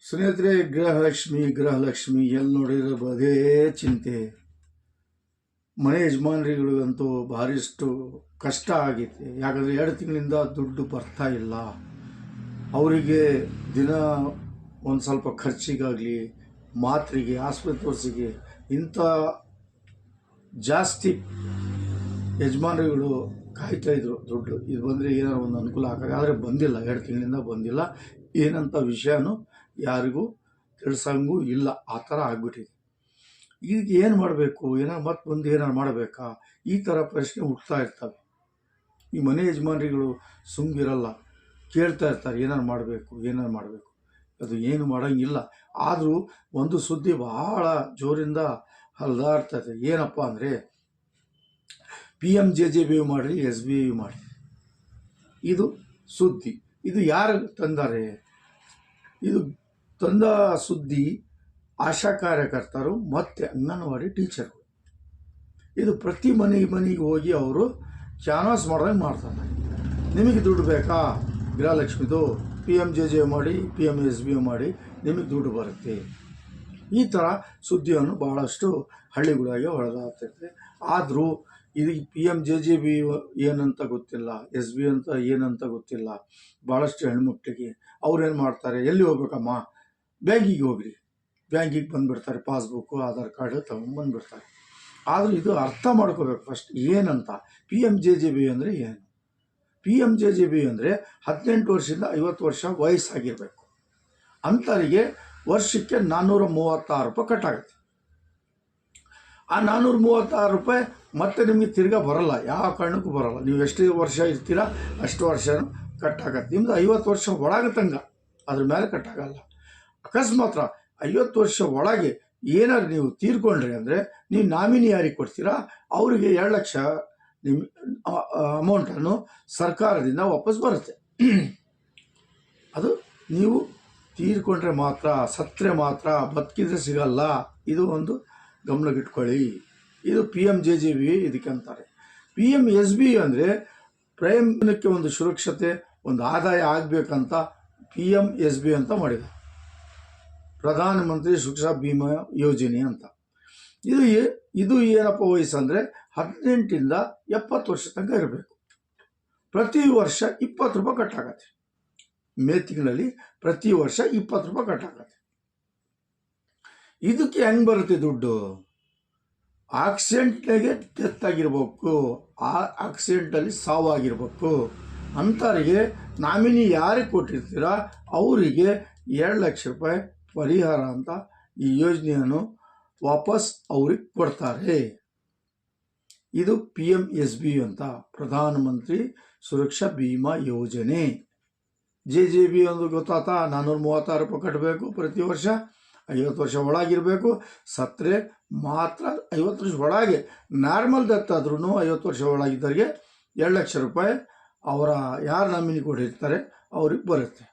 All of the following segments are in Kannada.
ಸ್ನೇಹಿತರೆ, ಗೃಹಲಕ್ಷ್ಮಿ ಎಲ್ಲಿ ನೋಡಿದ್ರೆ ಅದೇ ಚಿಂತೆ. ಮನೆ ಯಜಮಾನರಿಗಳಿಗಂತೂ ಭಾರಿಷ್ಟು ಕಷ್ಟ ಆಗೈತೆ. ಯಾಕಂದರೆ 2 ತಿಂಗಳಿಂದ ದುಡ್ಡು ಬರ್ತಾ ಇಲ್ಲ. ಅವರಿಗೆ ದಿನ ಒಂದು ಸ್ವಲ್ಪ ಖರ್ಚಿಗಾಗಲಿ, ಮಾತ್ರೆಗೆ, ಆಸ್ಪತ್ರೆಗೆ ಇಂಥ ಜಾಸ್ತಿ ಯಜಮಾನರುಗಳು ಕಾಯ್ತಾಯಿದ್ರು ದುಡ್ಡು. ಇದು ಬಂದರೆ ಏನಾರು ಒಂದು ಅನುಕೂಲ ಆಗೋದು. ಆದರೆ ಬಂದಿಲ್ಲ, 2 ತಿಂಗಳಿಂದ ಬಂದಿಲ್ಲ. ಏನಂತ ವಿಷಯನೂ ಯಾರಿಗೂ ತಿಳಿಸಂಗೂ ಇಲ್ಲ. ಆ ಥರ ಆಗ್ಬಿಟ್ಟಿದೆ. ಈಗ ಏನು ಮಾಡಬೇಕು, ಮತ್ತೆ ಬಂದು ಏನಾರು ಮಾಡಬೇಕಾ, ಈ ಥರ ಪ್ರಶ್ನೆ ಹುಡ್ತಾ ಇರ್ತವೆ. ಈ ಮನೆ ಯಜಮಾನರುಗಳು ಸುಮ್ಗಿರಲ್ಲ, ಕೇಳ್ತಾ ಇರ್ತಾರೆ ಏನಾರು ಮಾಡಬೇಕು. ಅದು ಏನು ಮಾಡೋಂಗಿಲ್ಲ. ಆದರೂ ಒಂದು ಸುದ್ದಿ ಭಾಳ ಜೋರಿಂದ ಹರಿದಾಡ್ತದೆ. ಏನಪ್ಪ ಅಂದರೆ, PMJJBY ಮಾಡಿರಿ, SBI ಮಾಡಿರಿ. ಇದು ಸುದ್ದಿ. ಇದು ಯಾರು ತಂದಾರೆ? ಇದು ತಂದ ಸುದ್ದಿ ಆಶಾ ಕಾರ್ಯಕರ್ತರು ಮತ್ತು ಅಂಗನವಾಡಿ ಟೀಚರ್ಗಳು. ಇದು ಪ್ರತಿ ಮನೆಗೆ ಹೋಗಿ ಅವರು ಕ್ಯಾನ್ವಾಸ್ ಮಾಡ್ದಂಗೆ ಮಾಡ್ತಾರೆ. ನಿಮಗೆ ದುಡ್ಡು ಬೇಕಾ, ಗೃಹಲಕ್ಷ್ಮಿದು PMJJBY ಮಾಡಿ, PMSBY ಮಾಡಿ, ನಿಮಗೆ ದುಡ್ಡು ಬರುತ್ತೆ. ಈ ಥರ ಸುದ್ದಿಯನ್ನು ಭಾಳಷ್ಟು ಹಳ್ಳಿಗಳಾಗೆ ಹೊಡೆದಾಗ್ತೈತೆ. ಆದರೂ ಇದು PMJJBY ಏನಂತ ಗೊತ್ತಿಲ್ಲ, SBI ಅಂತ ಏನಂತ ಗೊತ್ತಿಲ್ಲ. ಭಾಳಷ್ಟು ಹೆಣ್ಮಕ್ಳಿಗೆ ಅವ್ರೇನು ಮಾಡ್ತಾರೆ, ಎಲ್ಲಿ ಹೋಗ್ಬೇಕಮ್ಮ, ಬ್ಯಾಂಕಿಗೆ ಹೋಗ್ರಿ, ಬ್ಯಾಂಕಿಗೆ ಬಂದುಬಿಡ್ತಾರೆ, ಪಾಸ್ಬುಕ್ಕು ಆಧಾರ್ ಕಾರ್ಡು ತೊಗೊಂಡ್ಬಂದುಬಿಡ್ತಾರೆ. ಆದರೂ ಇದು ಅರ್ಥ ಮಾಡ್ಕೋಬೇಕು ಫಸ್ಟ್ ಏನಂತ. PMJJBY ಅಂದರೆ ಏನು? PMJJBY ಅಂದರೆ 18 ವರ್ಷದಿಂದ 50 ವರ್ಷ ವಯಸ್ಸಾಗಿರಬೇಕು ಅಂಥವರಿಗೆ ವರ್ಷಕ್ಕೆ 436 ರೂಪಾಯಿ ಕಟ್ಟಾಗುತ್ತೆ. ಆ 436 ರೂಪಾಯಿ ಮತ್ತೆ ನಿಮಗೆ ತಿರ್ಗಾ ಬರಲ್ಲ, ಯಾವ ಕಾರಣಕ್ಕೂ ಬರಲ್ಲ. ನೀವು ಎಷ್ಟು ವರ್ಷ ಇರ್ತೀರಾ ಅಷ್ಟು ವರ್ಷನೂ ಕಟ್ಟಾಗತ್ತೆ. ನಿಮ್ಮದು 50 ವರ್ಷ ಒಳಗೆ ತಂಗ ಅದ್ರ ಮೇಲೆ ಕಟ್ಟಾಗಲ್ಲ. ಅಕಸ್ಮಾತ್ 50 ವರ್ಷ ಒಳಗೆ ಏನಾದ್ರು ನೀವು ತೀರ್ಕೊಂಡ್ರಿ ಅಂದರೆ, ನೀವು ನಾಮಿನಿ ಯಾರಿಗೆ ಕೊಡ್ತೀರಾ ಅವರಿಗೆ 2 ಲಕ್ಷ ನಿಮ್ಮ ಅಮೌಂಟನ್ನು ಸರ್ಕಾರದಿಂದ ವಾಪಸ್ ಬರುತ್ತೆ. ಅದು ನೀವು ತೀರ್ಕೊಂಡ್ರೆ ಮಾತ್ರ, ಸತ್ತರೆ ಮಾತ್ರ, ಬದುಕಿದ್ರೆ ಸಿಗಲ್ಲ. ಇದು ಒಂದು ಗಮನಗಿಟ್ಕೊಳ್ಳಿ. ಇದು PMJJBY ಇದಕ್ಕೆ ಅಂತಾರೆ. PMSBY ಅಂದರೆ ಪ್ರಯಾಣಕ್ಕೆ ಒಂದು ಸುರಕ್ಷತೆ, ಒಂದು ಆದಾಯ ಆಗಬೇಕಂತ PMSBY ಅಂತ ಮಾಡಿದೆ, ಪ್ರಧಾನಮಂತ್ರಿ ಸುರಕ್ಷಾ ಬಿಮಾ ಯೋಜನೆ ಅಂತ. ಇದು ಏನಪ್ಪ ವಯಸ್ಸು ಅಂದರೆ 18ರಿಂದ 70 ವರ್ಷ ತನಕ ಇರಬೇಕು. ಪ್ರತಿ ವರ್ಷ 20 ರೂಪಾಯಿ ಕಟ್ಟಾಗತ್ತೆ. ಮೇ ತಿಂಗಳಲ್ಲಿ ಪ್ರತಿ ವರ್ಷ 20 ರೂಪಾಯಿ ಕಟ್ಟಾಗತ್ತೆ. ಇದಕ್ಕೆ ಹೆಂಗೆ ಬರುತ್ತೆ ದುಡ್ಡು? ಆಕ್ಸಿಡೆಂಟ್ನಾಗೆ ಡೆತ್ ಆಗಿರ್ಬೇಕು, ಆ ಆಕ್ಸಿಡೆಂಟಲ್ಲಿ ಸಾವಾಗಿರ್ಬೇಕು. ಅಂಥವರಿಗೆ ನಾಮಿನಿ ಯಾರಿಗೆ ಕೊಟ್ಟಿರ್ತೀರ ಅವರಿಗೆ 2 ಲಕ್ಷ ರೂಪಾಯಿ ಪರಿಹಾರ ಅಂತ ಈ ಯೋಜನೆಯನ್ನು ವಾಪಸ್ ಅವ್ರಿಗೆ ಕೊಡ್ತಾರೆ. ಇದು PMSBY ಅಂತ, ಪ್ರಧಾನಮಂತ್ರಿ ಸುರಕ್ಷಾ ಬಿಮಾ ಯೋಜನೆ. JJB ಒಂದು ಗೊತ್ತಾತಾ, 436 ರೂಪಾಯಿ ಕಟ್ಟಬೇಕು ಪ್ರತಿ ವರ್ಷ, 50 ವರ್ಷ ಒಳಗಿರಬೇಕು. ಸತ್ತರೆ ಮಾತ್ರ 50 ವರ್ಷ ಒಳಗೆ, ನಾರ್ಮಲ್ ಡೆತ್ ಆದ್ರೂ 50 ವರ್ಷ ಒಳಗಿದ್ದವರಿಗೆ 2 ಲಕ್ಷ ರೂಪಾಯಿ ಅವರ ಯಾರು ನಾಮಿನಿ ಕೊಟ್ಟಿರ್ತಾರೆ ಅವ್ರಿಗೆ ಬರುತ್ತೆ.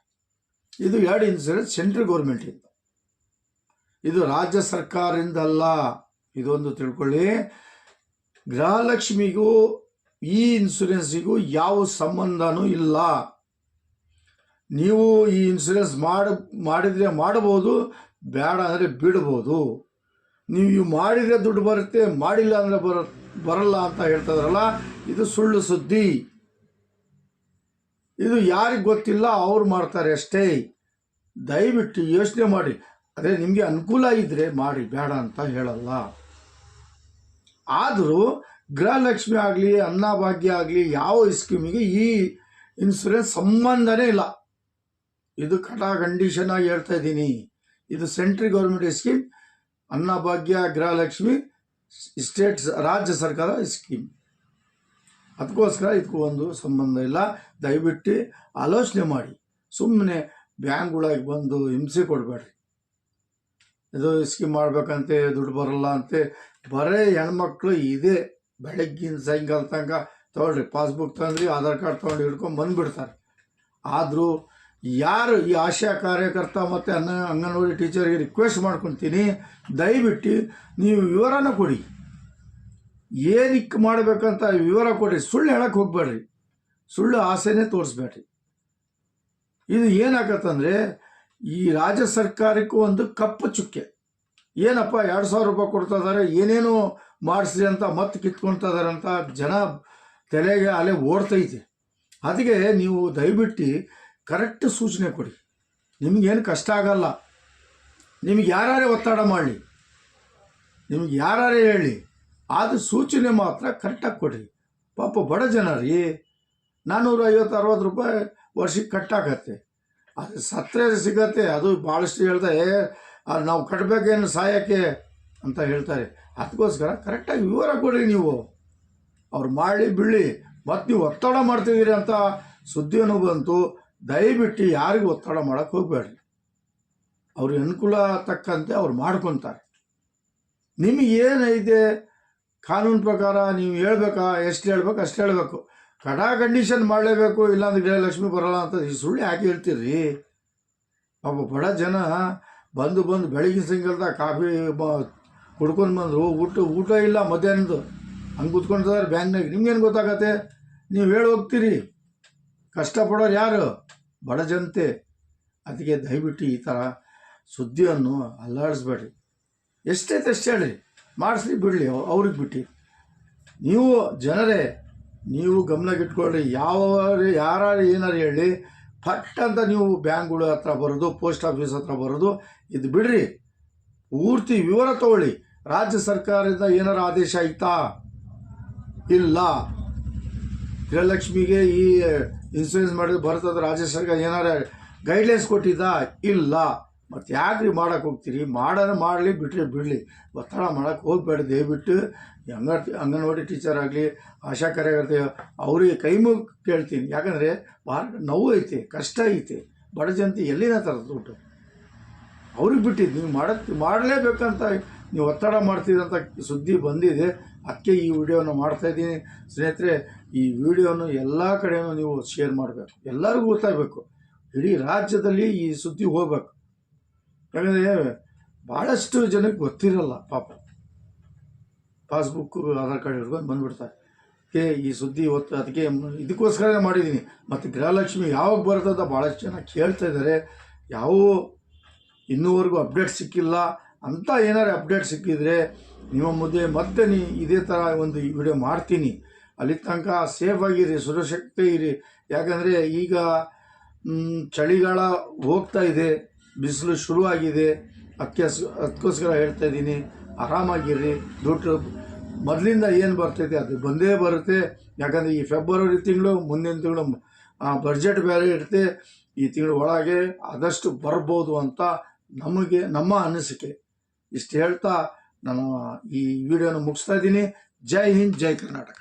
ಇದು 2 ಇನ್ಸೂರೆನ್ಸ್ ಸೆಂಟ್ರಲ್ ಗೌರ್ಮೆಂಟಿಂದ, ಇದು ರಾಜ್ಯ ಸರ್ಕಾರದಿಂದಲ್ಲ. ಇದೊಂದು ತಿಳ್ಕೊಳ್ಳಿ. ಗೃಹಲಕ್ಷ್ಮಿಗೂ ಈ ಇನ್ಸೂರೆನ್ಸಿಗೂ ಯಾವ ಸಂಬಂಧನೂ ಇಲ್ಲ. ನೀವು ಈ ಇನ್ಸೂರೆನ್ಸ್ ಮಾಡಿದರೆ ಮಾಡಬಹುದು, ಬೇಡ ಅಂದರೆ ಬಿಡ್ಬೋದು. ನೀವು ಮಾಡಿದರೆ ದುಡ್ಡು ಬರುತ್ತೆ, ಮಾಡಿಲ್ಲ ಅಂದರೆ ಬರಲ್ಲ ಅಂತ ಹೇಳ್ತಾರಲ್ಲ, ಇದು ಸುಳ್ಳು ಸುದ್ದಿ. ಇದು ಯಾರಿಗೆ ಗೊತ್ತಿಲ್ಲ ಅವ್ರು ಮಾಡ್ತಾರೆ ಅಷ್ಟೇ. ದಯವಿಟ್ಟು ಯೋಚನೆ ಮಾಡಿ. ಅದೇ ನಿಮಗೆ ಅನುಕೂಲ ಇದ್ದರೆ ಮಾಡಿ, ಬೇಡ ಅಂತ ಹೇಳಲ್ಲ. ಆದರೂ ಗೃಹಲಕ್ಷ್ಮಿ ಆಗಲಿ, ಅನ್ನಭಾಗ್ಯ ಆಗಲಿ, ಯಾವ ಸ್ಕೀಮಿಗೆ ಈ ಇನ್ಸೂರೆನ್ಸ್ ಸಂಬಂಧನೇ ಇಲ್ಲ. ಇದು ಕಂಡೀಷನ್ ಆಗಿ ಹೇಳ್ತಾ ಇದ್ದೀನಿ. ಇದು central government scheme. Annabhagya, Gruhalakshmi states, ರಾಜ್ಯ ಸರ್ಕಾರ ಸ್ಕೀಮ್. ಅದಕ್ಕೋಸ್ಕರ ಇದಕ್ಕೂ ಒಂದು ಸಂಬಂಧ ಇಲ್ಲ. ದಯವಿಟ್ಟು ಆಲೋಚನೆ ಮಾಡಿ. ಸುಮ್ಮನೆ ಬ್ಯಾಂಕ್ಗಳಿಗೆ ಬಂದು ಹಿಂಸೆ ಕೊಡಬೇಡ್ರಿ. ಇದು ಸ್ಕೀಮ್ ಮಾಡ್ಬೇಕಂತೆ, ದುಡ್ಡು ಬರಲ್ಲ ಅಂತೆ. ಬರೇ ಹೆಣ್ಮಕ್ಳು ಇದೆ, ಬೆಳಗ್ಗಿನ ಸಾಯಂಕಾಲ ತನಕ ತೊಗೊಳ್ರಿ, ಪಾಸ್ಬುಕ್ ತಂದ್ರಿ, ಆಧಾರ್ ಕಾರ್ಡ್ ತೊಗೊಂಡು ಹಿಡ್ಕೊಂಡು ಬಂದುಬಿಡ್ತಾರೆ. ಆದರೂ ಯಾರು ಈ ಆಶಾ ಕಾರ್ಯಕರ್ತ ಮತ್ತು ಅಂಗನವಾಡಿ ಟೀಚರ್ಗೆ ರಿಕ್ವೆಸ್ಟ್ ಮಾಡ್ಕೊತೀನಿ, ದಯವಿಟ್ಟು ನೀವು ವಿವರನ ಕೊಡಿ. ಏನಕ್ಕೆ ಮಾಡಬೇಕಂತ ವಿವರ ಕೊಡಿ. ಸುಳ್ಳು ಹೇಳಕ್ಕೆ ಹೋಗ್ಬೇಡ್ರಿ, ಸುಳ್ಳು ಆಸೆನೇ ತೋರಿಸ್ಬೇಡ್ರಿ. ಇದು ಏನಾಗತ್ತಂದರೆ ಈ ರಾಜ್ಯ ಸರ್ಕಾರಕ್ಕೂ ಒಂದು ಕಪ್ಪು ಚುಕ್ಕೆ. ಏನಪ್ಪ 2,000 ರೂಪಾಯಿ ಕೊಡ್ತಾ ಇದ್ದಾರೆ, ಏನೇನು ಮಾಡಿಸ್ರಿ ಅಂತ ಮತ್ತೆ ಕಿತ್ಕೊಳ್ತಾ ಇದ್ದಾರೆ ಅಂತ ಜನ ತಲೆಗೆ ಅಲೆ ಓಡ್ತೈತೆ. ಅದಕ್ಕೆ ನೀವು ದಯವಿಟ್ಟು ಕರೆಕ್ಟ್ ಸೂಚನೆ ಕೊಡಿ. ನಿಮಗೇನು ಕಷ್ಟ ಆಗಲ್ಲ. ನಿಮಗೆ ಯಾರೇ ಒತ್ತಡ ಮಾಡಲಿ, ನಿಮ್ಗೆ ಯಾರೇ ಹೇಳಿ, ಅದು ಸೂಚನೆ ಮಾತ್ರ ಕರೆಕ್ಟಾಗಿ ಕೊಡ್ರಿ. ಪಾಪ ಬಡ ಜನ ರೀ, 450-60 ರೂಪಾಯಿ ವರ್ಷಕ್ಕೆ ಕಟ್ಟಾಗತ್ತೆ. ಅದು ಸತ್ತರೆ ಸಿಗತ್ತೆ. ಅದು ಭಾಳಷ್ಟು ಹೇಳ್ತಾರೆ, ನಾವು ಕಟ್ಟಬೇಕೇನು ಸಾಯಕ್ಕೆ ಅಂತ ಹೇಳ್ತಾರೆ. ಅದಕ್ಕೋಸ್ಕರ ಕರೆಕ್ಟಾಗಿ ವಿವರ ಕೊಡ್ರಿ. ನೀವು ಅವ್ರು ಮಾಡಲಿ ಬಿಡಲಿ, ಮತ್ತು ನೀವು ಒತ್ತಡ ಮಾಡ್ತಿದ್ದೀರಿ ಅಂತ ಸುದ್ದಿಯನ್ನು ಬಂತು. ದಯವಿಟ್ಟು ಯಾರಿಗೂ ಒತ್ತಡ ಮಾಡೋಕ್ಕೆ ಹೋಗಬೇಡ್ರಿ. ಅವ್ರಿಗೆ ಅನುಕೂಲ ತಕ್ಕಂತೆ ಅವ್ರು ಮಾಡ್ಕೊತಾರೆ. ನಿಮಗೇನೈತೆ ಕಾನೂನು ಪ್ರಕಾರ ನೀವು ಹೇಳ್ಬೇಕಾ, ಎಷ್ಟು ಹೇಳ್ಬೇಕು ಅಷ್ಟು ಹೇಳಬೇಕು. ಕಂಡೀಷನ್ ಮಾಡಲೇಬೇಕು, ಇಲ್ಲಾಂದ್ರೆ ಗೃಹಲಕ್ಷ್ಮಿ ಬರೋಲ್ಲ ಅಂತ ಈ ಸುಳ್ಳು ಯಾಕೆ ಹೇಳ್ತೀರಿ? ಪಾಪ ಬಡ ಜನ ಬಂದು ಬೆಳಗಿನ ಸಂಗಲ್ದ ಕಾಫಿ ಕುಡ್ಕೊಂಡು ಬಂದರು, ಊಟ ಇಲ್ಲ ಮಧ್ಯಾಹ್ನದ್ದು, ಹಂಗೆ ಕೂತ್ಕೊಂಡಿದ್ದಾರೆ ಬ್ಯಾಂಕ್ನಾಗ. ನಿಮ್ಗೇನು ಗೊತ್ತಾಗತ್ತೆ? ನೀವು ಹೇಳಿ ಹೋಗ್ತೀರಿ. ಕಷ್ಟಪಡೋರು ಯಾರು? ಬಡ ಜನತೆ. ಅದಕ್ಕೆ ದಯವಿಟ್ಟು ಈ ಥರ ಸುದ್ದಿಯನ್ನು ಅಲ್ಲಾಡಿಸ್ಬೇಡ್ರಿ. ಎಷ್ಟೈತೆ ಅಷ್ಟು ಹೇಳಿ, ಮಾಡಿಸ್ಲಿ ಬಿಡಲಿ, ಅವ್ರಿಗೆ ಬಿಟ್ಟು. ನೀವು ಜನರೇ ನೀವು ಗಮನಗಿಟ್ಕೊಳ್ಳಿ. ಯಾರು ಏನಾರು ಹೇಳಿ ಫಟ್ ಅಂತ ನೀವು ಬ್ಯಾಂಕ್ಗಳ ಹತ್ರ ಬರೋದು, ಪೋಸ್ಟ್ ಆಫೀಸ್ ಹತ್ರ ಬರೋದು ಇದು ಬಿಡ್ರಿ. ಪೂರ್ತಿ ವಿವರ ತಗೊಳ್ಳಿ. ರಾಜ್ಯ ಸರ್ಕಾರದಿಂದ ಏನಾರ ಆದೇಶ ಆಯ್ತಾ? ಇಲ್ಲ. ಗೃಹಲಕ್ಷ್ಮಿಗೆ ಈ ಇನ್ಸೂರೆನ್ಸ್ ಮಾಡಿದ್ರೆ ಬರ್ತದೆ, ರಾಜ್ಯ ಸರ್ಕಾರ ಏನಾರ ಗೈಡ್ಲೈನ್ಸ್ ಕೊಟ್ಟಿದ್ದಾ? ಇಲ್ಲ. ಮತ್ತು ಯಾಕ್ರಿ ಮಾಡೋಕ್ಕೆ ಹೋಗ್ತೀರಿ? ಮಾಡಲಿ ಬಿಡಲಿ. ಒತ್ತಡ ಮಾಡೋಕ್ಕೆ ಹೋಗ್ಬೇಡ. ದಯವಿಟ್ಟು ಅಂಗನವಾಡಿ ಟೀಚರ್ ಆಗಲಿ, ಆಶಾ ಕಾರ್ಯಕರ್ತೆ ಅವ್ರಿಗೆ ಕೈ ಮುಗಿ ಕೇಳ್ತೀನಿ. ಯಾಕಂದರೆ ಭಾಳ ನೋವು ಐತೆ, ಕಷ್ಟ ಐತೆ. ಬಡ ಜನತೆ ಎಲ್ಲಿನ ತರೋದು ದುಡ್ಡು? ಅವ್ರಿಗೆ ಬಿಟ್ಟಿದ್ದು. ನೀವು ಮಾಡಲೇಬೇಕಂತ ನೀವು ಒತ್ತಡ ಮಾಡ್ತೀರಂತ ಸುದ್ದಿ ಬಂದಿದೆ. ಅದಕ್ಕೆ ಈ ವಿಡಿಯೋನ ಮಾಡ್ತಾಯಿದ್ದೀನಿ. ಸ್ನೇಹಿತರೆ, ಈ ವಿಡಿಯೋನು ಎಲ್ಲ ಕಡೆಯೂ ನೀವು ಶೇರ್ ಮಾಡಬೇಕು. ಎಲ್ಲರಿಗೂ ಗೊತ್ತಾಗಬೇಕು. ಇಡೀ ರಾಜ್ಯದಲ್ಲಿ ಈ ಸುದ್ದಿ ಹೋಗ್ಬೇಕು. ಯಾಕಂದರೆ ಭಾಳಷ್ಟು ಜನಕ್ಕೆ ಗೊತ್ತಿರಲ್ಲ ಪಾಪ. ಪಾಸ್ಬುಕ್ಕು ಆಧಾರ್ ಕಾರ್ಡ್ ಹಿಡ್ಕೊಂಡು ಬಂದುಬಿಡ್ತಾರೆ. ಈ ಸುದ್ದಿ ಇವತ್ತು ಅದಕ್ಕೆ ಇದಕ್ಕೋಸ್ಕರ ಮಾಡಿದ್ದೀನಿ. ಮತ್ತು ಗೃಹಲಕ್ಷ್ಮಿ ಯಾವಾಗ ಬರ್ತದ ಭಾಳಷ್ಟು ಜನ ಕೇಳ್ತಾ ಇದ್ದಾರೆ. ಯಾವ ಇನ್ನೂವರೆಗೂ ಅಪ್ಡೇಟ್ ಸಿಕ್ಕಿಲ್ಲ ಅಂತ. ಏನಾರು ಅಪ್ಡೇಟ್ ಸಿಕ್ಕಿದರೆ ನಿಮ್ಮ ಮುಂದೆ ಮತ್ತೆ ಇದೇ ಥರ ಒಂದು ವಿಡಿಯೋ ಮಾಡ್ತೀನಿ. ಅಲ್ಲಿ ತನಕ ಸೇಫಾಗಿರಿ, ಸುರಕ್ಷತೆ ಇರಿ. ಯಾಕಂದರೆ ಈಗ ಚಳಿಗಾಲ ಹೋಗ್ತಾ ಇದೆ, ಬಿಸಿಲು ಶುರುವಾಗಿದೆ. ಅದಕ್ಕೋಸ್ಕರ ಹೇಳ್ತಾ ಇದ್ದೀನಿ, ಆರಾಮಾಗಿರ್ರಿ. ದುಡ್ಡು ಮೊದಲಿಂದ ಏನು ಬರ್ತೈತೆ ಅದು ಬಂದೇ ಬರುತ್ತೆ. ಯಾಕಂದರೆ ಈ ಫೆಬ್ರವರಿ ತಿಂಗಳು, ಮುಂದಿನ ತಿಂಗಳು ಬಡ್ಜೆಟ್ ಬೇರೆ ಇರುತ್ತೆ. ಈ ತಿಂಗಳು ಒಳಗೆ ಆದಷ್ಟು ಬರ್ಬೋದು ಅಂತ ನಮ್ಮ ಅನಿಸಿಕೆ. ಇಷ್ಟು ಹೇಳ್ತಾ ನಾನು ಈ ವಿಡಿಯೋನ ಮುಗಿಸ್ತಾ ಇದ್ದೀನಿ. ಜೈ ಹಿಂದ್, ಜೈ ಕರ್ನಾಟಕ.